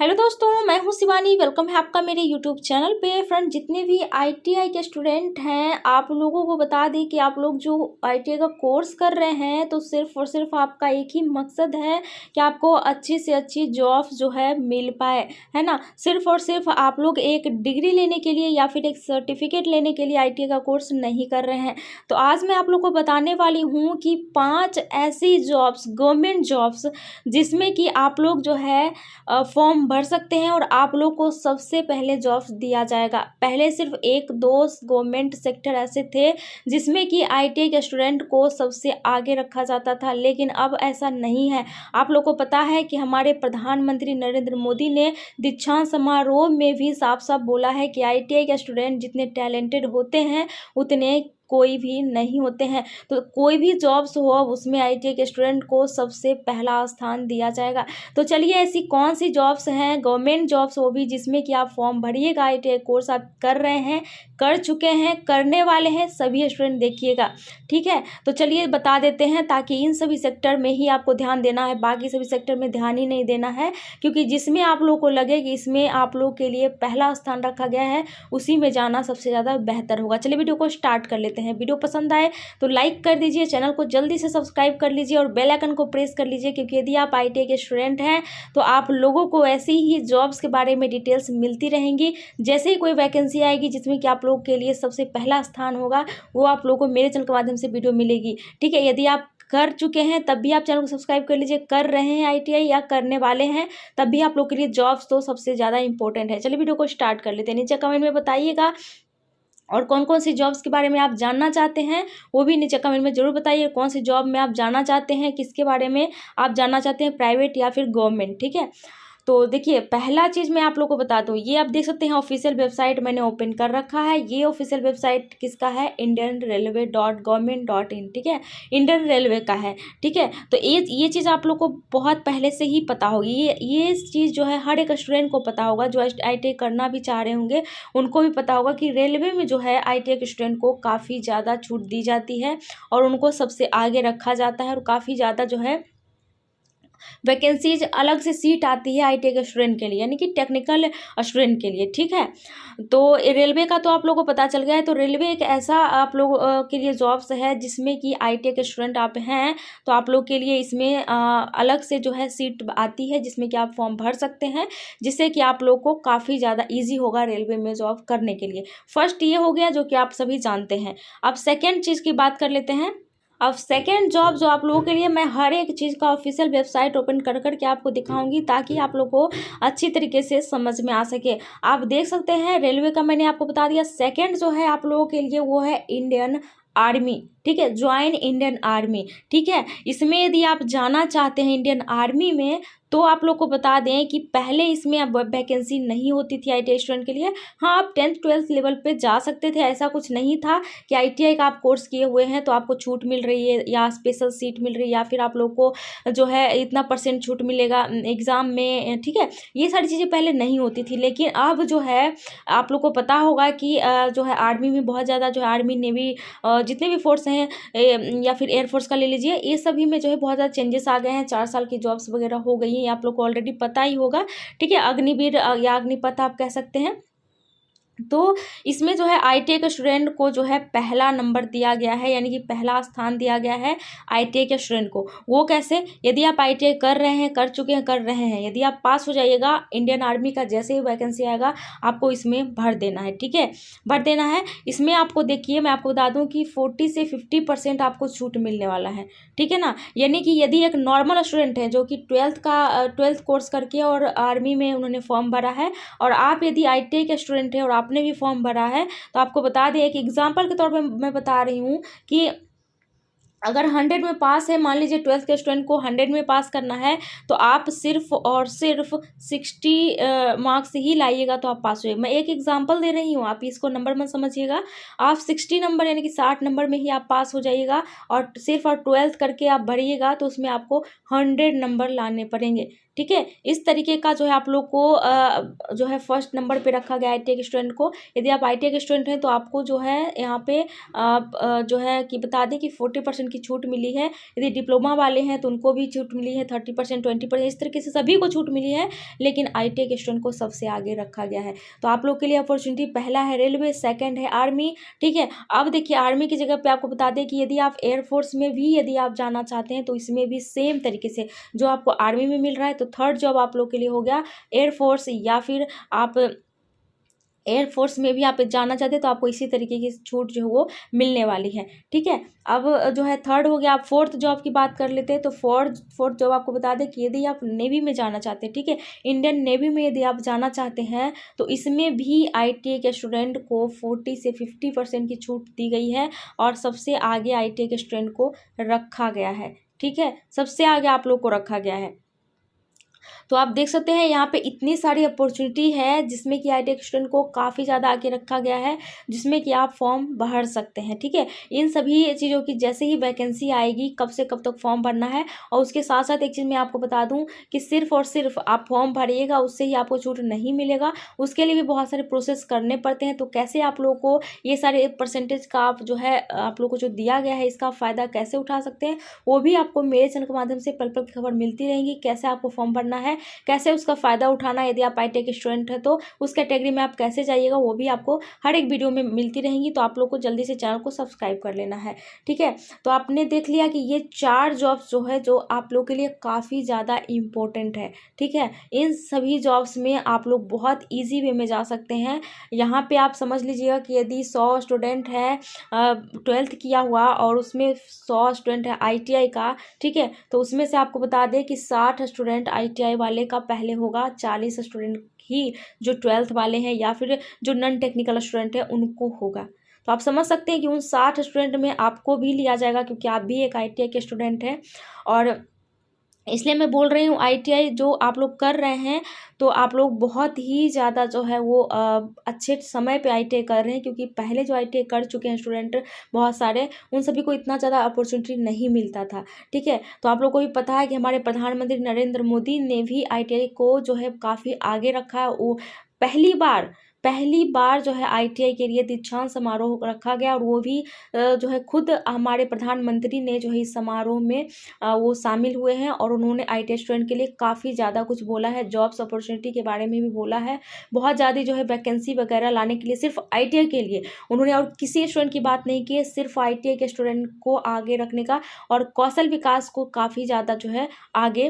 Hello दोस्तों, मैं हूं शिवानी। वेलकम है आपका मेरे यूट्यूब चैनल पे। फ्रेंड, जितने भी आईटीआई के स्टूडेंट हैं, आप लोगों को बता दें कि आप लोग जो आईटीआई का कोर्स कर रहे हैं तो सिर्फ और सिर्फ आपका एक ही मकसद है कि आपको अच्छी से अच्छी जॉब्स जो है मिल पाए, है ना। सिर्फ और सिर्फ आप लोग एक डिग्री लेने के लिए या फिर एक सर्टिफिकेट लेने के लिए आईटीआई का कोर्स नहीं कर रहे हैं। तो आज मैं आप लोग को बताने वाली हूँ कि 5 ऐसी जॉब्स, गवर्नमेंट जॉब्स, जिसमें कि आप लोग जो है फॉर्म भर सकते हैं और आप लोग को सबसे पहले जॉब्स दिया जाएगा। पहले सिर्फ एक दो गवर्नमेंट सेक्टर ऐसे थे जिसमें कि आईटीआई के स्टूडेंट को सबसे आगे रखा जाता था, लेकिन अब ऐसा नहीं है। आप लोग को पता है कि हमारे प्रधानमंत्री नरेंद्र मोदी ने दीक्षांत समारोह में भी साफ साफ बोला है कि आईटीआई के स्टूडेंट जितने टैलेंटेड होते हैं उतने कोई भी नहीं होते हैं। तो कोई भी जॉब्स हो उसमें आईटीआई के स्टूडेंट को सबसे पहला स्थान दिया जाएगा। तो चलिए, ऐसी कौन सी जॉब्स हैं, गवर्नमेंट जॉब्स वो भी, जिसमें कि आप फॉर्म भरिएगा। आईटीआई कोर्स आप कर रहे हैं, कर चुके हैं, करने वाले हैं, सभी स्टूडेंट देखिएगा, ठीक है। तो चलिए बता देते हैं, ताकि इन सभी सेक्टर में ही आपको ध्यान देना है, बाकी सभी सेक्टर में ध्यान ही नहीं देना है, क्योंकि जिसमें आप लोग को लगे कि इसमें आप लोग के लिए पहला स्थान रखा गया है उसी में जाना सबसे ज़्यादा बेहतर होगा। चलिए वीडियो को स्टार्ट कर लेते हैं। वीडियो पसंद आए तो लाइक कर दीजिए, चैनल को जल्दी से सब्सक्राइब कर लीजिए और बेल आइकन को प्रेस कर लीजिए, क्योंकि यदि आप आईटीआई के स्टूडेंट हैं तो आप लोगों को ऐसी ही जॉब्स के बारे में डिटेल्स मिलती रहेंगी। जैसे ही कोई वैकेंसी आएगी जिसमें कि आप लोग के लिए सबसे पहला स्थान होगा, वो आप लोगों को मेरे चैनल के माध्यम से वीडियो मिलेगी, ठीक है। यदि आप कर चुके हैं तब भी आप चैनल को सब्सक्राइब कर लीजिए, कर रहे हैं आईटीआई या करने वाले हैं तब भी आप लोग के लिए जॉब्स तो सबसे ज़्यादा इंपॉर्टेंट है। चलिए वीडियो को स्टार्ट कर लेते हैं। नीचे कमेंट में बताइएगा, और कौन कौन सी जॉब्स के बारे में आप जानना चाहते हैं वो भी नीचे कमेंट में ज़रूर बताइए। कौन सी जॉब में आप जानना चाहते हैं, किसके बारे में आप जानना चाहते हैं, प्राइवेट या फिर गवर्नमेंट, ठीक है। तो देखिए, पहला चीज़ मैं आप लोग को बता दूं, ये आप देख सकते हैं ऑफिशियल वेबसाइट मैंने ओपन कर रखा है। ये ऑफिशियल वेबसाइट किसका है? indianrailway.government.in, ठीक है, इंडियन रेलवे का है, ठीक है। तो ये चीज़ आप लोग को बहुत पहले से ही पता होगी। ये चीज़ जो है हर एक स्टूडेंट को पता होगा, जो आईटीआई करना भी चाह रहे होंगे उनको भी पता होगा कि रेलवे में जो है आईटीआई के स्टूडेंट को काफ़ी ज़्यादा छूट दी जाती है और उनको सबसे आगे रखा जाता है, और काफ़ी ज़्यादा जो है वैकेंसीज, अलग से सीट आती है आईटीआई के स्टूडेंट के लिए, यानी कि टेक्निकल स्टूडेंट के लिए, ठीक है। तो रेलवे का तो आप लोगों को पता चल गया है। तो रेलवे एक ऐसा आप लोग के लिए जॉब्स है जिसमें कि आईटीआई के स्टूडेंट आप हैं तो आप लोग के लिए इसमें अलग से जो है सीट आती है जिसमें कि आप फॉर्म भर सकते हैं, जिससे कि आप लोग को काफ़ी ज़्यादा ईजी होगा रेलवे में जॉब करने के लिए। फर्स्ट ये हो गया जो कि आप सभी जानते हैं। अब सेकेंड चीज़ की बात कर लेते हैं। अब सेकेंड जॉब जो आप लोगों के लिए, मैं हर एक चीज़ का ऑफिशियल वेबसाइट ओपन कर करके आपको दिखाऊंगी, ताकि आप लोग को अच्छी तरीके से समझ में आ सके। आप देख सकते हैं रेलवे का मैंने आपको बता दिया। सेकेंड जो है आप लोगों के लिए वो है इंडियन आर्मी, ठीक है, ज्वाइन इंडियन आर्मी, ठीक है। इसमें यदि आप जाना चाहते हैं इंडियन आर्मी में, तो आप लोग को बता दें कि पहले इसमें अब वैकेंसी नहीं होती थी आईटीआई स्टूडेंट के लिए। हाँ, आप 10th 12th लेवल पे जा सकते थे, ऐसा कुछ नहीं था कि आईटीआई का आप कोर्स किए हुए हैं तो आपको छूट मिल रही है या स्पेशल सीट मिल रही है या फिर आप लोग को जो है इतना % छूट मिलेगा एग्ज़ाम में, ठीक है। ये सारी चीज़ें पहले नहीं होती थी, लेकिन अब जो है आप लोग को पता होगा कि जो है आर्मी में बहुत ज़्यादा जो है आर्मी, नेवी, जितने भी फोर्स हैं या फिर एयरफोर्स का ले लीजिए, ये सभी में जो है बहुत ज़्यादा चेंजेस आ गए हैं। 4 साल की जॉब्स वगैरह हो गई हैं, आप लोग को ऑलरेडी पता ही होगा, ठीक है। अग्निवीर या अग्निपथ आप कह सकते हैं। तो इसमें जो है आईटीआई के स्टूडेंट को जो है पहला नंबर दिया गया है, यानी कि पहला स्थान दिया गया है आईटीआई के स्टूडेंट को। वो कैसे? यदि आप आईटीआई कर रहे हैं, कर चुके हैं, कर रहे हैं, यदि आप पास हो जाइएगा, इंडियन आर्मी का जैसे ही वैकेंसी आएगा आपको इसमें भर देना है, ठीक है, भर देना है। इसमें आपको देखिए, मैं आपको बता दूं कि 40 से 50% आपको छूट मिलने वाला है, ठीक है ना। यानी कि यदि एक नॉर्मल स्टूडेंट है जो कि 12th कोर्स करके और आर्मी में उन्होंने फॉर्म भरा है, और आप यदि आईटीआई के स्टूडेंट हैं और आपने भी फॉर्म भरा है, तो आपको बता दें, एक एग्जांपल के तौर पे मैं बता रही हूँ कि अगर 100 में पास है, मान लीजिए 12th के स्टूडेंट को 100 में पास करना है, तो आप सिर्फ और सिर्फ 60 मार्क्स ही लाइएगा तो आप पास होइए। मैं एक एग्जांपल दे रही हूँ, आप इसको नंबर मत समझिएगा। आप 60 नंबर यानी कि 60 नंबर में ही आप पास हो जाइएगा, और सिर्फ और 12th करके आप भरिएगा तो उसमें आपको 100 नंबर लाने पड़ेंगे, ठीक है। इस तरीके का जो है आप लोग को जो है फर्स्ट नंबर पे रखा गया ITI के स्टूडेंट को। यदि आप ITI के स्टूडेंट हैं तो आपको जो है यहाँ पे जो है कि बता दें कि 40% की छूट मिली है। यदि डिप्लोमा वाले हैं तो उनको भी छूट मिली है 30%, 20%, इस तरीके से सभी को छूट मिली है, लेकिन ITI के स्टूडेंट को सबसे आगे रखा गया है। तो आप लोग के लिए अपॉर्चुनिटी, पहला है रेलवे, सेकंड है आर्मी, ठीक है। अब देखिए आर्मी की जगह पे आपको बता दें कि यदि आप एयरफोर्स में भी यदि आप जाना चाहते हैं तो इसमें भी सेम तरीके से जो आपको आर्मी में मिल रहा है, तो थर्ड जॉब आप लोग के लिए हो गया एयरफोर्स, या फिर आप एयरफोर्स में भी आप जाना चाहते हैं तो आपको इसी तरीके की छूट जो है वो मिलने वाली है, ठीक है। अब जो है थर्ड हो गया। आप फोर्थ जॉब की बात कर लेते हैं तो फोर्थ जॉब आपको बता दें कि यदि आप नेवी में जाना चाहते हैं, ठीक है, इंडियन नेवी में यदि आप जाना चाहते हैं तो इसमें भी ITI के स्टूडेंट को 40 से 50% की छूट दी गई है और सबसे आगे ITI के स्टूडेंट को रखा गया है, ठीक है, सबसे आगे आप लोग को रखा गया है। तो आप देख सकते हैं यहाँ पे इतनी सारी अपॉर्चुनिटी है जिसमें कि ITI स्टूडेंट को काफ़ी ज़्यादा आगे रखा गया है, जिसमें कि आप फॉर्म भर सकते हैं, ठीक है। इन सभी चीज़ों की जैसे ही वैकेंसी आएगी कब से कब तक फॉर्म भरना है, और उसके साथ साथ एक चीज़ मैं आपको बता दूं कि सिर्फ और सिर्फ आप फॉर्म भरिएगा उससे ही आपको छूट नहीं मिलेगा, उसके लिए भी बहुत सारे प्रोसेस करने पड़ते हैं। तो कैसे आप लोगों को ये सारे परसेंटेज का आप जो है आप लोग को जो दिया गया है इसका फ़ायदा कैसे उठा सकते हैं, वो भी आपको मेरे चैनल के माध्यम से पल पल की खबर मिलती रहेंगी। कैसे आपको फॉर्म भरना है, कैसे उसका फ़ायदा उठाना है, यदि आप ITI के स्टूडेंट हैं तो उस कैटेगरी में आप कैसे जाइएगा, वो भी आपको हर एक वीडियो में मिलती रहेंगी। तो आप लोग को जल्दी से चैनल को सब्सक्राइब कर लेना है, ठीक है। तो आपने देख लिया कि ये 4 जॉब्स जो है जो आप लोग के लिए काफ़ी ज़्यादा इम्पोर्टेंट है, ठीक है। इन सभी जॉब्स में आप लोग बहुत ईजी वे में जा सकते हैं। यहाँ पे आप समझ लीजिएगा कि यदि 100 स्टूडेंट है 12th किया हुआ और उसमें 100 स्टूडेंट है ITI का, ठीक है, तो उसमें से आपको बता दें कि 60 स्टूडेंट ITI वाले का पहले होगा, 40 स्टूडेंट ही जो 12th वाले हैं या फिर जो नॉन टेक्निकल स्टूडेंट है उनको होगा। तो आप समझ सकते हैं कि उन 60 स्टूडेंट में आपको भी लिया जाएगा, क्योंकि आप भी एक ITI के स्टूडेंट हैं। और इसलिए मैं बोल रही हूँ ITI जो आप लोग कर रहे हैं तो आप लोग बहुत ही ज़्यादा जो है वो अच्छे समय पे ITI कर रहे हैं, क्योंकि पहले जो ITI कर चुके हैं स्टूडेंट बहुत सारे, उन सभी को इतना ज़्यादा अपॉर्चुनिटी नहीं मिलता था, ठीक है। तो आप लोग को भी पता है कि हमारे प्रधानमंत्री नरेंद्र मोदी ने भी ITI को जो है काफ़ी आगे रखा है। वो पहली बार जो है ITI के लिए दीक्षांत समारोह रखा गया, और वो भी जो है खुद हमारे प्रधानमंत्री ने जो है इस समारोह में वो शामिल हुए हैं, और उन्होंने ITI स्टूडेंट के लिए काफ़ी ज़्यादा कुछ बोला है, जॉब्स अपॉर्चुनिटी के बारे में भी बोला है, बहुत ज़्यादा जो है वैकेंसी वगैरह लाने के लिए सिर्फ ITI के लिए उन्होंने और किसी स्टूडेंट की बात नहीं की है, सिर्फ ITI के स्टूडेंट को आगे रखने का और कौशल विकास को काफ़ी ज़्यादा जो है आगे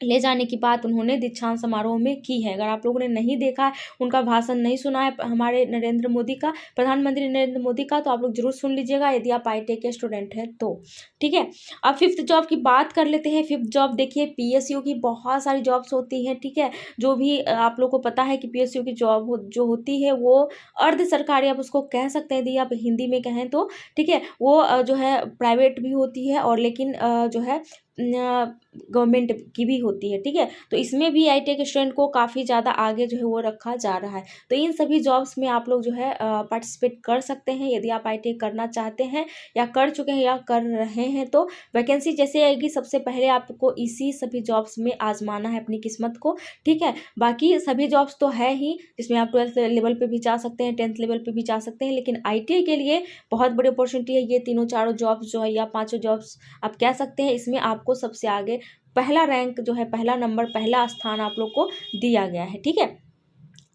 ले जाने की बात उन्होंने दीक्षांत समारोह में की है। अगर आप लोगों ने नहीं देखा, उनका भाषण नहीं सुना है हमारे नरेंद्र मोदी का, प्रधानमंत्री नरेंद्र मोदी का, तो आप लोग जरूर सुन लीजिएगा यदि आप ITI के स्टूडेंट हैं तो, ठीक है। अब फिफ्थ जॉब की बात कर लेते हैं। फिफ्थ जॉब देखिए PSU की बहुत सारी जॉब्स होती हैं, ठीक है। जो भी आप लोग को पता है कि PSU की जॉब जो होती है वो अर्ध सरकारी, आप उसको कह सकते हैं यदि आप हिंदी में कहें तो, ठीक है। वो जो है प्राइवेट भी होती है और लेकिन जो है गवर्नमेंट की भी होती है, ठीक है। तो इसमें भी ITI के स्टूडेंट को काफ़ी ज़्यादा आगे जो है वो रखा जा रहा है। तो इन सभी जॉब्स में आप लोग जो है पार्टिसिपेट कर सकते हैं यदि आप ITI करना चाहते हैं या कर चुके हैं या कर रहे हैं। तो वैकेंसी जैसे आएगी सबसे पहले आपको इसी सभी जॉब्स में आजमाना है अपनी किस्मत को, ठीक है। बाकी सभी जॉब्स तो है ही जिसमें आप 12th लेवल पे भी जा सकते हैं, 10th लेवल पे भी जा सकते हैं, लेकिन ITI के लिए बहुत बड़ी अपॉर्चुनिटी है। ये तीनों चारों जॉब्स जो है या पाँचों जॉब्स आप कह सकते हैं, इसमें आपको सबसे आगे पहला रैंक जो है, पहला नंबर, पहला स्थान आप लोग को दिया गया है, ठीक है।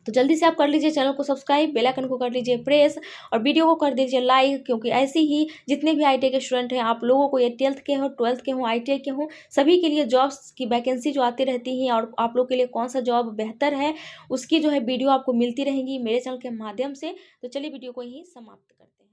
तो जल्दी से आप कर लीजिए चैनल को सब्सक्राइब, बेल आइकन को कर लीजिए प्रेस और वीडियो को कर दीजिए लाइक, क्योंकि ऐसे ही जितने भी ITI के स्टूडेंट हैं आप लोगों को, ये 10th के हो, 12th के हों, ITI के हों, सभी के लिए जॉब्स की वैकेंसी जो आती रहती हैं और आप लोग के लिए कौन सा जॉब बेहतर है उसकी जो है वीडियो आपको मिलती रहेंगी मेरे चैनल के माध्यम से। तो चलिए वीडियो को यहीं समाप्त करते हैं।